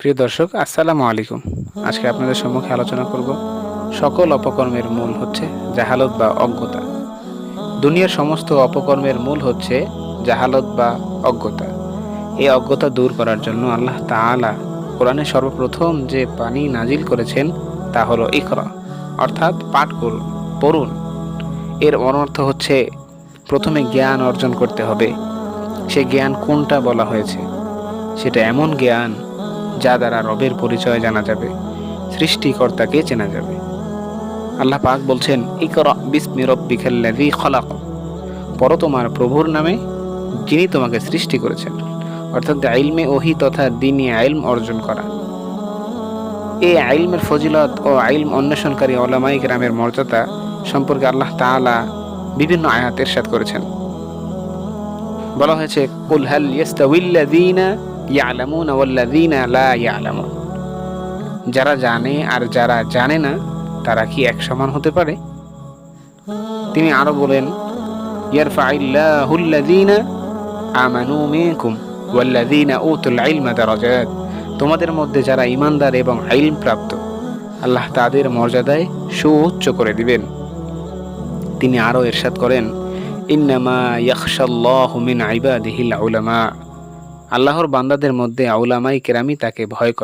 প্রিয় দর্শক, আসসালামু আলাইকুম। আজকে আপনাদের সম্মুখে আলোচনা করব সকল অপকর্মের মূল হচ্ছে জাহালত বা অজ্ঞতা। দুনিয়ার সমস্ত অপকর্মের মূল হচ্ছে জাহালত বা অজ্ঞতা। এই অজ্ঞতা দূর করার জন্য আল্লাহ তাআলা কোরআনে সর্বপ্রথম যে বাণী নাজিল করেছেন তা হলো ইকরা, অর্থাৎ পাঠ করুন, পড়ুন। এর অনর্থ হচ্ছে প্রথমে জ্ঞান অর্জন করতে হবে। সে জ্ঞান কোনটা বলা হয়েছে? সেটা এমন জ্ঞান যা দ্বারা রবের পরিচয় জানা যাবে, সৃষ্টিকর্তাকে চেনা যাবে। আল্লাহ পাক বলছেন, ইকরা বিসমি রব্বিকাল্লাযী খলাক, পড়ো তোমার প্রভুর নামে যিনি তোমাকে সৃষ্টি করেছেন। অর্থাৎ ইলমে ওহী তথা দ্বীনি ইলম অর্জন করা। এই ইলমের ফজিলত ও ইলম অন্বেষণকারী উলামায়ে কেরামের মর্যাদা সম্পর্কে আল্লাহ তাআলা বিভিন্ন আয়াত ইরশাদ করেছেন। বলা হয়েছে, কুল হাল ইয়াস্তাউিল্লাযীনা ইয়ালামুনা ওয়াল্লাযীনা লা ইয়ালামুন, যারা জানে আর যারা জানে না তারা কি এক সমান হতে পারে? তিনি আরো বলেন, ইয়ারফাইল্লাহুল্লাযীনা আমানু মিনকুম ওয়াল্লাযীনা উতুল ইলমা দারাজাত, তোমাদের মধ্যে যারা ঈমানদার এবং ইলম প্রাপ্ত, আল্লাহ তাদের মর্যাদায় সুউচ্চ করে দিবেন। তিনি আরো ইরশাদ করেন, ইন্নামা ইয়াখশাল্লাহু মিন ইবাদিহিল উলামা, আল্লাহর বান্দাদের মধ্যে উলামায়ে কেরামই তাকে ভয় করে।